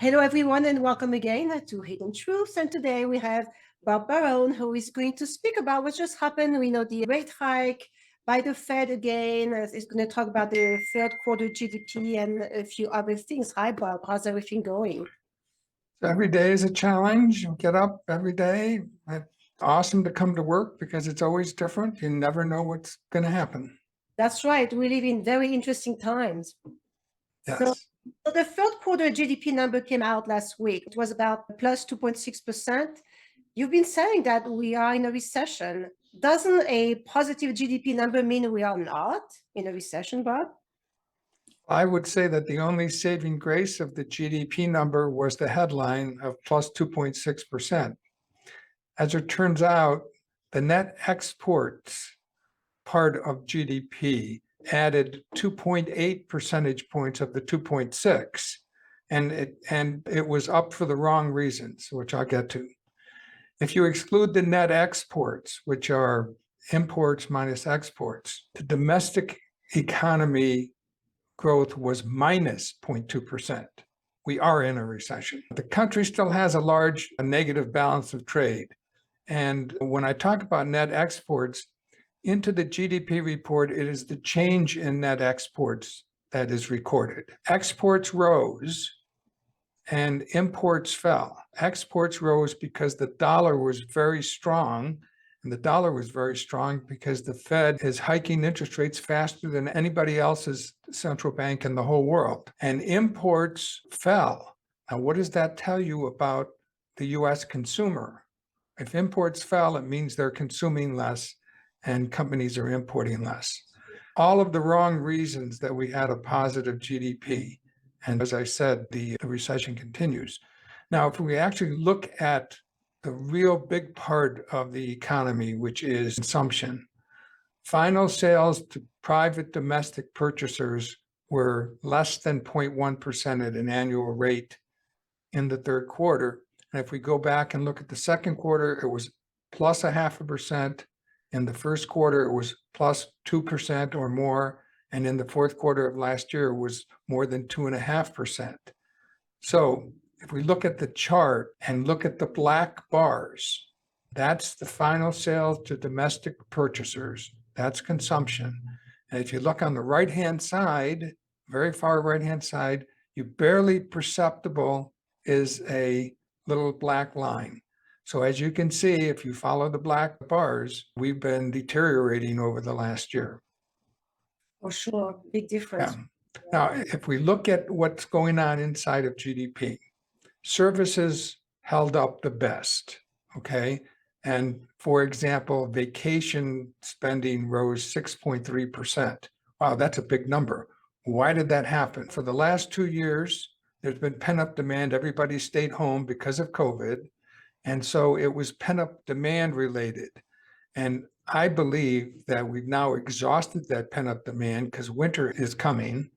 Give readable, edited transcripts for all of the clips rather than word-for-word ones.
Hello, everyone, and welcome again to Hidden Truths. And today we have Bob Barone, who is going to speak about what just happened. We know the rate hike by the Fed again. He's going to talk about the third quarter GDP and a few other things. Hi, Bob. How's everything going? Every day is a challenge. You get up every day. It's awesome to come to work because it's always different. You never know what's going to happen. That's right. We live in very interesting times. Yes. So the third quarter GDP number came out last week. It was about plus 2.6%. You've been saying that we are in a recession. Doesn't a positive GDP number mean we are not in a recession, Bob? I would say that the only saving grace of the GDP number was the headline of plus 2.6%. As it turns out, the net exports part of GDP added 2.8 percentage points of the 2.6, and it was up for the wrong reasons, which I'll get to. If you exclude the net exports, which are imports minus exports, the domestic economy growth was minus 0.2%. We are in a recession. The country still has a large negative balance of trade. And when I talk about net exports, into the GDP report, it is the change in net exports that is recorded. Exports rose and imports fell. Exports rose because the dollar was very strong, and the dollar was very strong because the Fed is hiking interest rates faster than anybody else's central bank in the whole world. And imports fell. Now, what does that tell you about the US consumer? If imports fell, it means they're consuming less and companies are importing less. All of the wrong reasons that we had a positive GDP. And as I said, the recession continues. Now, if we actually look at the real big part of the economy, which is consumption, final sales to private domestic purchasers were less than 0.1% at an annual rate in the third quarter. And if we go back and look at the second quarter, it was plus 0.5%. In the first quarter, it was plus 2% or more. And in the fourth quarter of last year, it was more than 2.5%. So if we look at the chart and look at the black bars, that's the final sales to domestic purchasers. That's consumption. And if you look on the right-hand side, very far right-hand side, you barely perceptible is a little black line. So as you can see, if you follow the black bars, we've been deteriorating over the last year. For sure, big difference. Yeah. Now, if we look at what's going on inside of GDP, services held up the best, okay? And for example, vacation spending rose 6.3%. Wow, that's a big number. Why did that happen? For the last 2 years, there's been pent-up demand. Everybody stayed home because of COVID. And so it was pent-up demand related. And I believe that we've now exhausted that pent-up demand because winter is coming,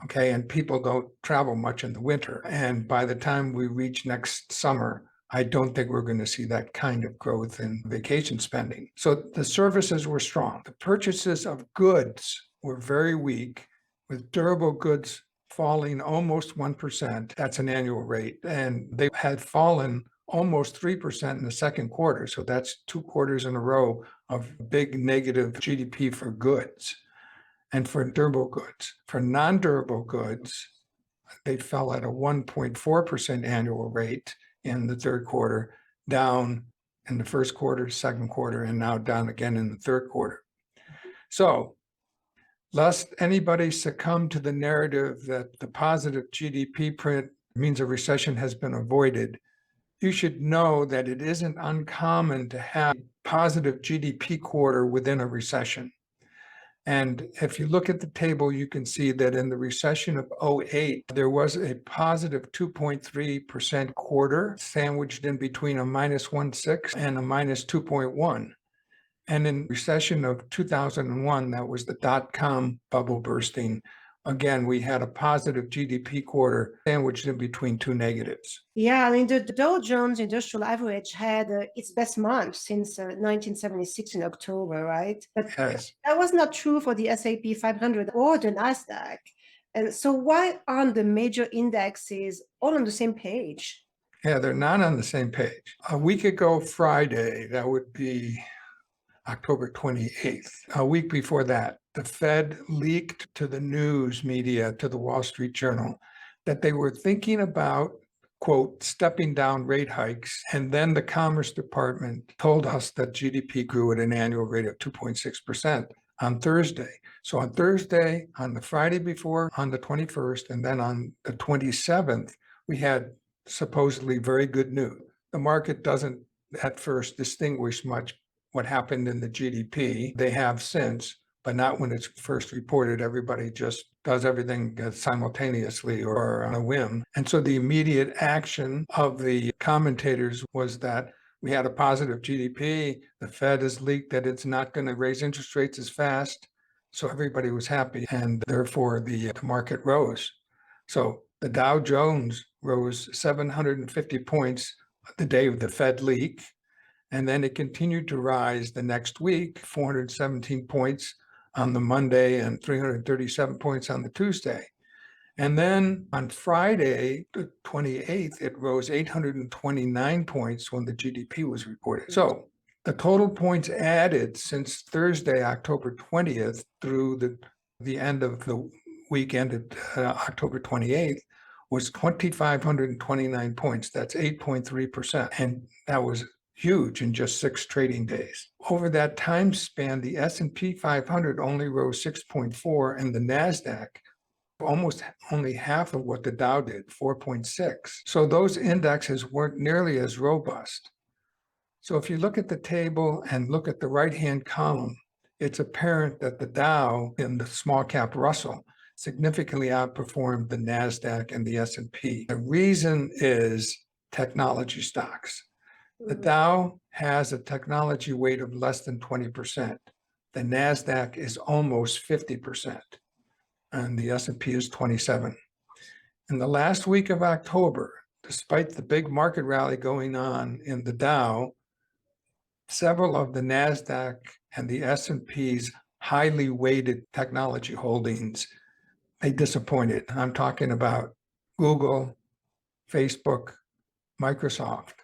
okay? And people don't travel much in the winter. And by the time we reach next summer, I don't think we're going to see that kind of growth in vacation spending. So the services were strong. The purchases of goods were very weak, with durable goods falling almost 1%. That's an annual rate. And they had fallen almost 3% in the second quarter. So that's 2 quarters in a row of big negative GDP for goods and for durable goods. For non-durable goods, they fell at a 1.4% annual rate in the third quarter, down in the first quarter, second quarter, and now down again in the third quarter. So lest anybody succumb to the narrative that the positive GDP print means a recession has been avoided, you should know that it isn't uncommon to have a positive GDP quarter within a recession. And if you look at the table, you can see that in the recession of 2008, there was a positive 2.3% quarter sandwiched in between a minus 1.6 and a minus 2.1. And in recession of 2001, that was the dot-com bubble bursting. Again, we had a positive GDP quarter sandwiched in between two negatives. Yeah, I mean, the Dow Jones Industrial Average had its best month since 1976 in October, right? But Yes. that was not true for the S&P 500 or the NASDAQ. And so why aren't the major indexes all on the same page? Yeah, they're not on the same page. A week ago, Friday, that would be October 28th. A week before that, the Fed leaked to the news media, to the Wall Street Journal, that they were thinking about, quote, stepping down rate hikes. And then the Commerce Department told us that GDP grew at an annual rate of 2.6% on Thursday. So on Thursday, on the Friday before, on the 21st, and then on the 27th, we had supposedly very good news. The market doesn't at first distinguish much what happened in the GDP. They have since, but not when it's first reported. Everybody just does everything simultaneously or on a whim. And so the immediate action of the commentators was that we had a positive GDP. The Fed has leaked that it's not going to raise interest rates as fast. So everybody was happy, and therefore the market rose. So the Dow Jones rose 750 points the day of the Fed leak. And then it continued to rise the next week, 417 points on the Monday and 337 points on the Tuesday. And then on Friday, the 28th, it rose 829 points when the GDP was reported. So the total points added since Thursday, October 20th, through the end of the week ended October 28th, was 2,529 points. That's 8.3%. And that was huge in just 6 trading days. Over that time span, the S&P 500 only rose 6.4, and the NASDAQ almost only half of what the Dow did, 4.6. So those indexes weren't nearly as robust. So if you look at the table and look at the right-hand column, it's apparent that the Dow in the small cap Russell significantly outperformed the NASDAQ and the S&P. The reason is technology stocks. The Dow has a technology weight of less than 20%. The NASDAQ is almost 50%, and the S&P is 27. In the last week of October, despite the big market rally going on in the Dow, several of the NASDAQ and the S&P's highly weighted technology holdings, they disappointed. I'm talking about Google, Facebook, Microsoft.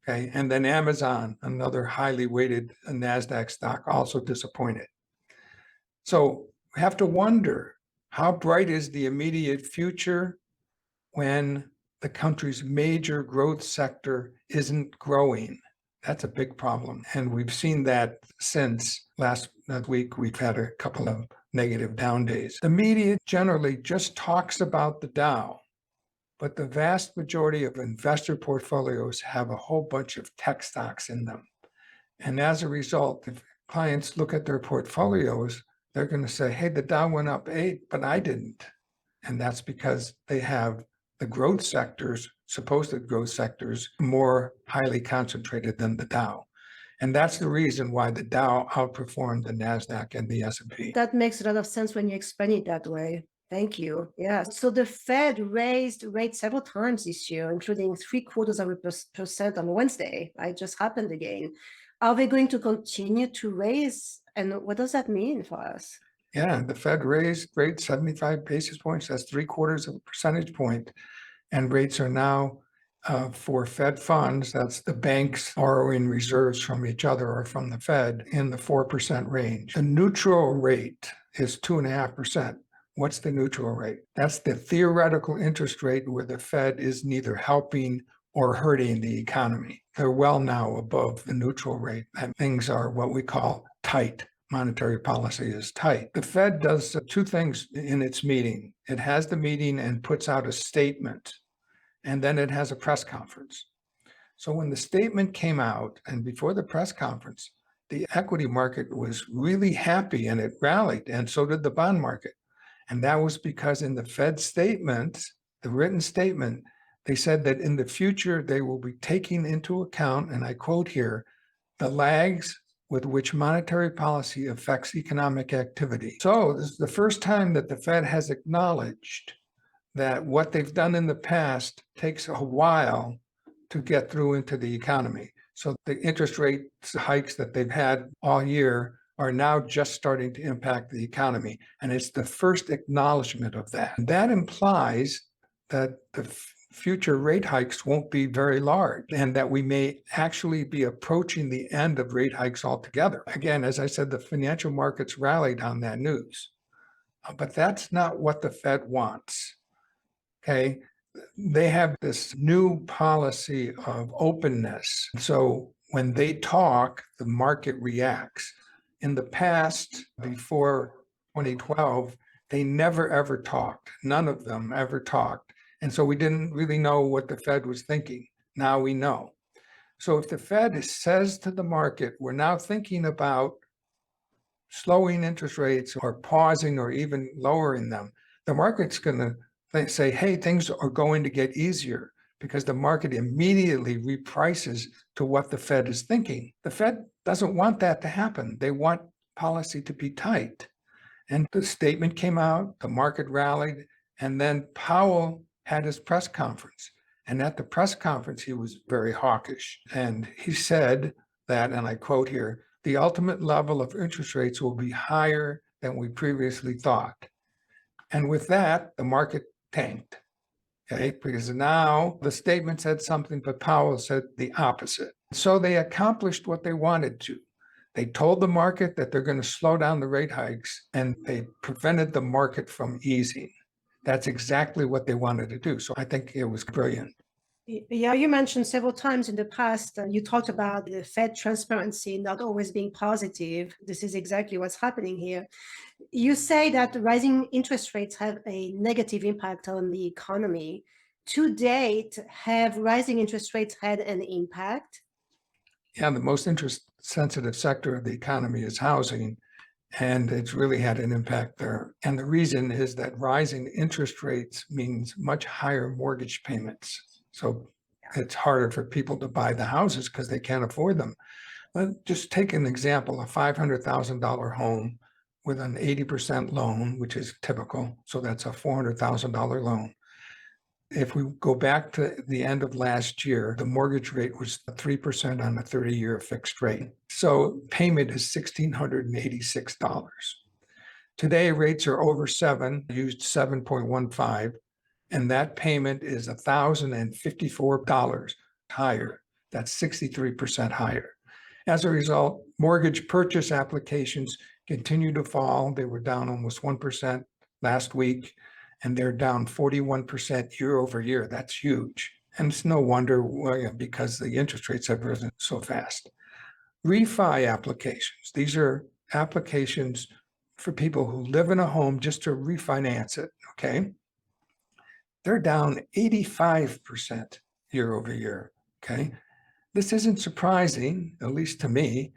Okay, and then Amazon, another highly weighted NASDAQ stock, also disappointed. So we have to wonder, how bright is the immediate future when the country's major growth sector isn't growing? That's a big problem. And we've seen that since last week. We've had a couple of negative down days. The media generally just talks about the Dow, but the vast majority of investor portfolios have a whole bunch of tech stocks in them. And as a result, if clients look at their portfolios, they're going to say, hey, the Dow went up 8, but I didn't. And that's because they have the growth sectors, supposed growth sectors, more highly concentrated than the Dow. And that's the reason why the Dow outperformed the NASDAQ and the S&P. That makes a lot of sense when you explain it that way. Thank you. Yeah. So the Fed raised rates several times this year, including 0.75% on Wednesday. It just happened again. Are they going to continue to raise? And what does that mean for us? Yeah, the Fed raised rates 75 basis points. That's 0.75 percentage point. And rates are now for Fed funds, that's the banks borrowing reserves from each other or from the Fed, in the 4% range. The neutral rate is 2.5%. What's the neutral rate? That's the theoretical interest rate where the Fed is neither helping or hurting the economy. They're well now above the neutral rate, and things are what we call tight. Monetary policy is tight. The Fed does 2 things in its meeting. It has the meeting and puts out a statement, and then it has a press conference. So when the statement came out and before the press conference, the equity market was really happy and it rallied, and so did the bond market. And that was because in the Fed statement, the written statement, they said that in the future, they will be taking into account, and I quote here, the lags with which monetary policy affects economic activity. So this is the first time that the Fed has acknowledged that what they've done in the past takes a while to get through into the economy. So the interest rate hikes that they've had all year are now just starting to impact the economy. And it's the first acknowledgement of that. That implies that the future rate hikes won't be very large and that we may actually be approaching the end of rate hikes altogether. Again, as I said, the financial markets rallied on that news. But that's not what the Fed wants. Okay. They have this new policy of openness. So when they talk, the market reacts. In the past, before 2012, they never ever talked. None of them ever talked. And so we didn't really know what the Fed was thinking. Now we know. So if the Fed says to the market, we're now thinking about slowing interest rates or pausing or even lowering them, the market's going to say, hey, things are going to get easier because the market immediately reprices to what the Fed is thinking. The Fed doesn't want that to happen. They want policy to be tight. And the statement came out, the market rallied, and then Powell had his press conference. And at the press conference, he was very hawkish. And he said that, and I quote here, the ultimate level of interest rates will be higher than we previously thought. And with that, the market tanked. Okay, because now the statement said something, but Powell said the opposite. So they accomplished what they wanted to. They told the market that they're going to slow down the rate hikes, and they prevented the market from easing. That's exactly what they wanted to do. So I think it was brilliant. Yeah, you mentioned several times in the past, you talked about the Fed transparency not always being positive. This is exactly what's happening here. You say that rising interest rates have a negative impact on the economy. To date, have rising interest rates had an impact? Yeah, the most interest-sensitive sector of the economy is housing, and it's really had an impact there. And the reason is that rising interest rates means much higher mortgage payments. So it's harder for people to buy the houses because they can't afford them. But just take an example, a $500,000 home with an 80% loan, which is typical. So that's a $400,000 loan. If we go back to the end of last year, the mortgage rate was 3% on a 30-year fixed rate. So payment is $1,686. Today, rates are over 7, used 7.15, and that payment is $1,054 higher. That's 63% higher. As a result, mortgage purchase applications continue to fall. They were down almost 1% last week, and they're down 41% year over year. That's huge. And it's no wonder because the interest rates have risen so fast. Refi applications. These are applications for people who live in a home just to refinance it, okay? They're down 85% year over year, okay? This isn't surprising, at least to me.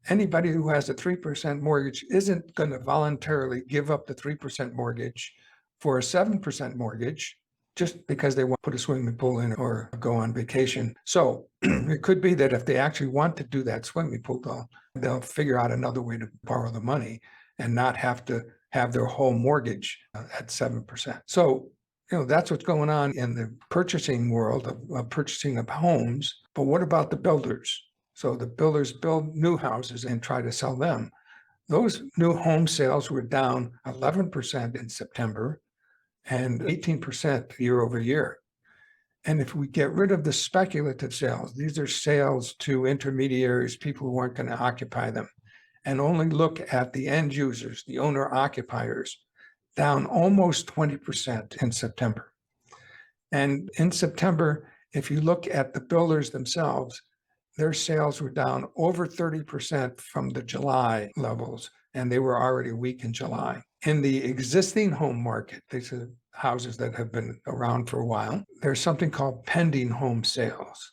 Anybody who has a 3% mortgage isn't going to voluntarily give up the 3% mortgage for a 7% mortgage just because they want to put a swimming pool in or go on vacation. So it could be that if they actually want to do that swimming pool, they'll figure out another way to borrow the money and not have to have their whole mortgage at 7%. So that's what's going on in the purchasing world of purchasing of homes. But what about the builders? So the builders build new houses and try to sell them. Those new home sales were down 11% in September and 18% year over year. And if we get rid of the speculative sales, these are sales to intermediaries, people who aren't going to occupy them, and only look at the end users, the owner occupiers, down almost 20% in September. And in September, if you look at the builders themselves, their sales were down over 30% from the July levels, and they were already weak in July. In the existing home market, these are houses that have been around for a while, there's something called pending home sales.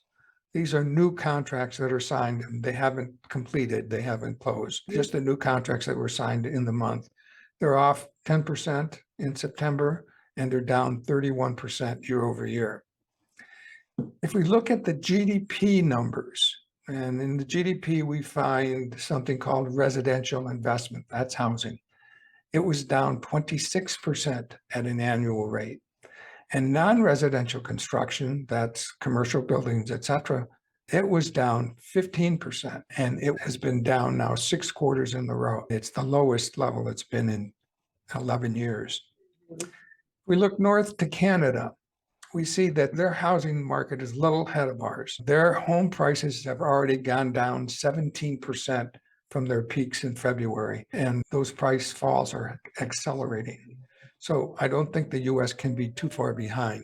These are new contracts that are signed. They haven't completed, they haven't closed, just the new contracts that were signed in the month. They're off 10% in September, and they're down 31% year over year. If we look at the GDP numbers, and in the GDP, we find something called residential investment. That's housing. It was down 26% at an annual rate. And non-residential construction, that's commercial buildings, et cetera, It was down 15%, and it has been down now 6 quarters in a row. It's the lowest level it's been in 11 years. We look north to Canada. We see that their housing market is a little ahead of ours. Their home prices have already gone down 17% from their peaks in February, and those price falls are accelerating. So I don't think the US can be too far behind.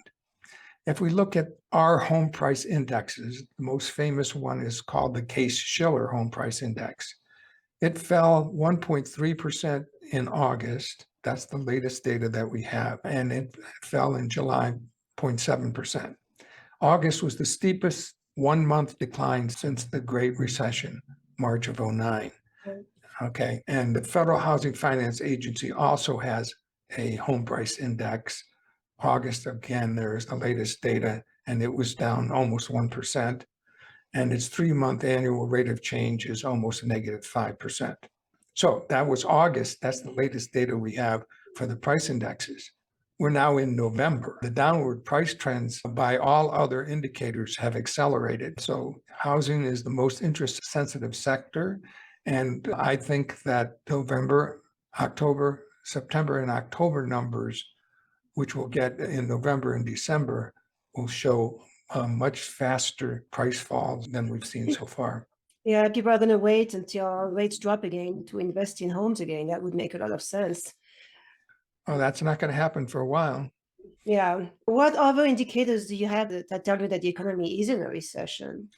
If we look at our home price indexes, the most famous one is called the Case-Shiller Home Price Index. It fell 1.3% in August. That's the latest data that we have. And it fell in July 0.7%. August was the steepest 1-month decline since the Great Recession, March of 2009. Okay. And the Federal Housing Finance Agency also has a home price index. August, again, there is the latest data, and it was down almost 1%. And its 3-month annual rate of change is almost -5%. So that was August. That's the latest data we have for the price indexes. We're now in November. The downward price trends by all other indicators have accelerated. So housing is the most interest-sensitive sector. And I think that November, October, September, and October numbers, which we'll get in November and December, will show much faster price falls than we've seen so far. Yeah, people are going to wait until rates drop again to invest in homes again. That would make a lot of sense. Oh, that's not going to happen for a while. Yeah. What other indicators do you have that tell you that the economy is in a recession?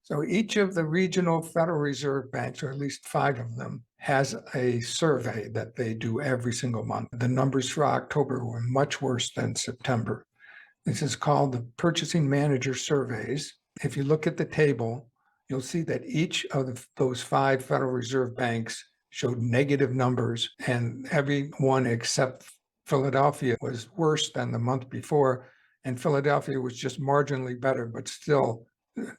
So each of the regional Federal Reserve banks, or at least 5 of them, has a survey that they do every single month. The numbers for October were much worse than September. This is called the Purchasing Manager Surveys. If you look at the table, you'll see that each of those 5 Federal Reserve banks showed negative numbers, and every one except Philadelphia was worse than the month before, and Philadelphia was just marginally better, but still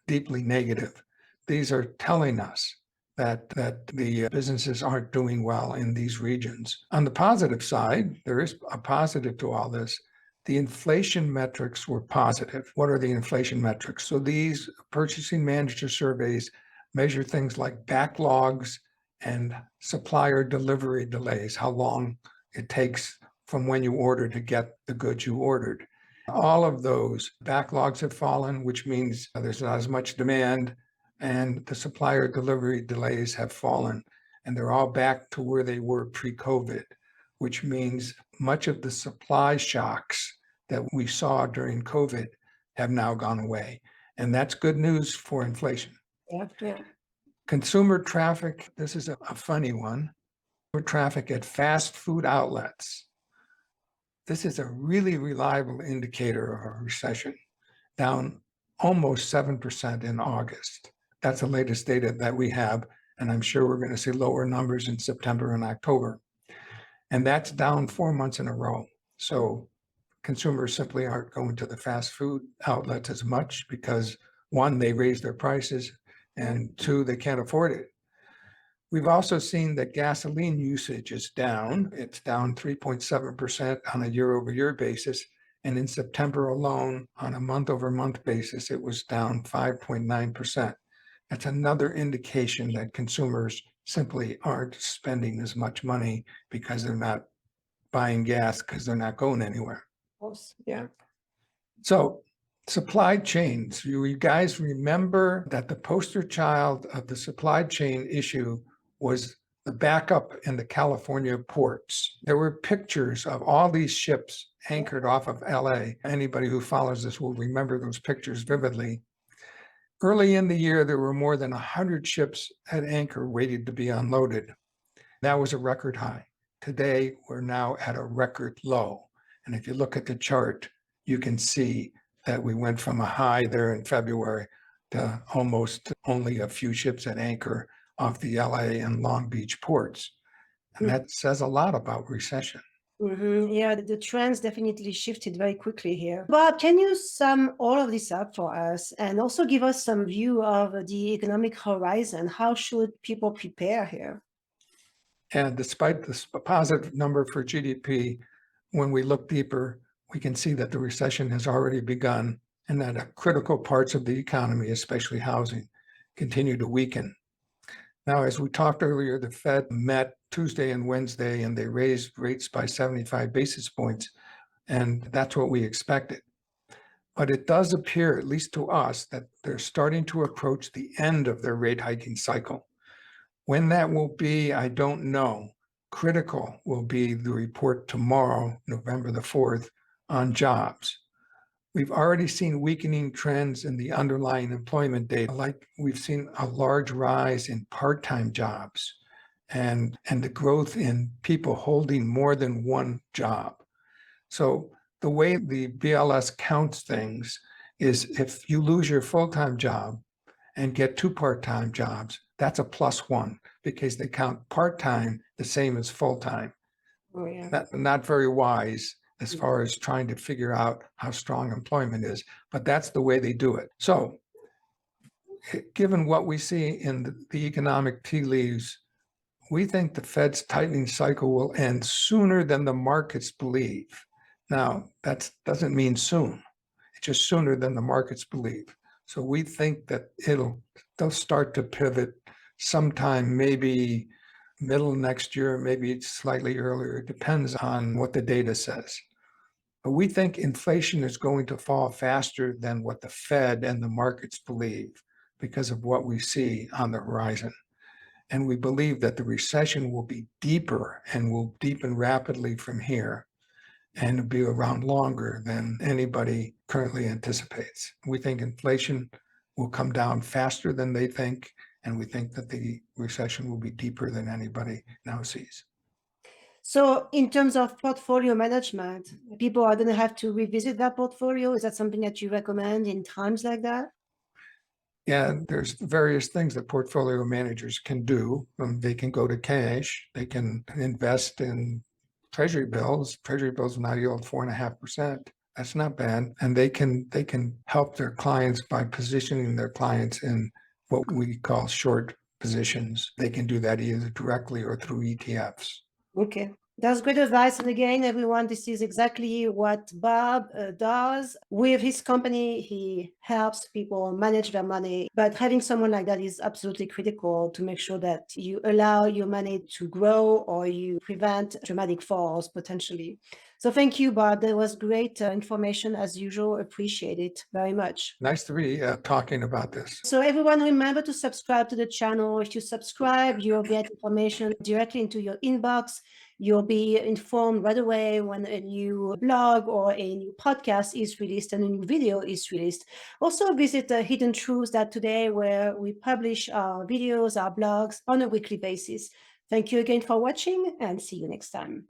deeply negative. These are telling us that the businesses aren't doing well in these regions. On the positive side, there is a positive to all this. The inflation metrics were positive. What are the inflation metrics? So these purchasing manager surveys measure things like backlogs and supplier delivery delays, how long it takes from when you order to get the goods you ordered. All of those backlogs have fallen, which means there's not as much demand, and the supplier delivery delays have fallen, and they're all back to where they were pre-COVID, which means much of the supply shocks that we saw during COVID have now gone away. And that's good news for inflation. Yeah. Consumer traffic, this is a funny one. Consumer traffic at fast food outlets. This is a really reliable indicator of a recession, down almost 7% in August. That's the latest data that we have, and I'm sure we're going to see lower numbers in September and October. And that's down 4 months in a row. So consumers simply aren't going to the fast food outlets as much because, 1, they raise their prices, and 2, they can't afford it. We've also seen that gasoline usage is down. It's down 3.7% on a year-over-year basis. And in September alone, on a month-over-month basis, it was down 5.9%. That's another indication that consumers simply aren't spending as much money because they're not buying gas because they're not going anywhere. Yeah. So supply chains, you guys remember that the poster child of the supply chain issue was the backup in the California ports. There were pictures of all these ships anchored off of LA. Anybody who follows this will remember those pictures vividly. Early in the year, there were more than 100 ships at anchor waiting to be unloaded. That was a record high. Today, we're now at a record low. And if you look at the chart, you can see that we went from a high there in February to almost only a few ships at anchor off the LA and Long Beach ports. And that says a lot about recession. Yeah, the trends definitely shifted very quickly here. Bob, can you sum all of this up for us and also give us some view of the economic horizon? How should people prepare here? And despite this positive number for GDP, when we look deeper, we can see that the recession has already begun and that critical parts of the economy, especially housing, continue to weaken. Now, as we talked earlier, the Fed met Tuesday and Wednesday, and they raised rates by 75 basis points, and that's what we expected. But it does appear, at least to us, that they're starting to approach the end of their rate hiking cycle. When that will be, I don't know. Critical will be the report tomorrow, November the 4th, on jobs. We've already seen weakening trends in the underlying employment data, like we've seen a large rise in part-time jobs and the growth in people holding more than one job. So the way the BLS counts things is if you lose your full-time job and get two part-time jobs, that's a +1 because they count part-time the same as full-time. Oh, yeah. Not very wise as far as trying to figure out how strong employment is, but that's the way they do it. So given what we see in the economic tea leaves, we think the Fed's tightening cycle will end sooner than the markets believe. Now, that doesn't mean soon. It's just sooner than the markets believe. So we think that they'll start to pivot sometime, maybe middle next year, maybe slightly earlier. It depends on what the data says. But we think inflation is going to fall faster than what the Fed and the markets believe because of what we see on the horizon. And we believe that the recession will be deeper and will deepen rapidly from here and be around longer than anybody currently anticipates. We think inflation will come down faster than they think, and we think that the recession will be deeper than anybody now sees. So in terms of portfolio management, people are going to have to revisit their portfolio. Is that something that you recommend in times like that? Yeah, there's various things that portfolio managers can do. They can go to cash. They can invest in treasury bills. Treasury bills now yield 4.5%. That's not bad. And they can help their clients by positioning their clients in what we call short positions. They can do that either directly or through ETFs. Okay. That's great advice. And again, everyone, this is exactly what Bob does. With his company, he helps people manage their money. But having someone like that is absolutely critical to make sure that you allow your money to grow or you prevent dramatic falls potentially. So thank you, Bob. That was great information as usual. Appreciate it very much. Nice to be talking about this. So everyone, remember to subscribe to the channel. If you subscribe, you'll get information directly into your inbox. You'll be informed right away when a new blog or a new podcast is released and a new video is released. Also visit Hidden Truths Today, where we publish our videos, our blogs on a weekly basis. Thank you again for watching and see you next time.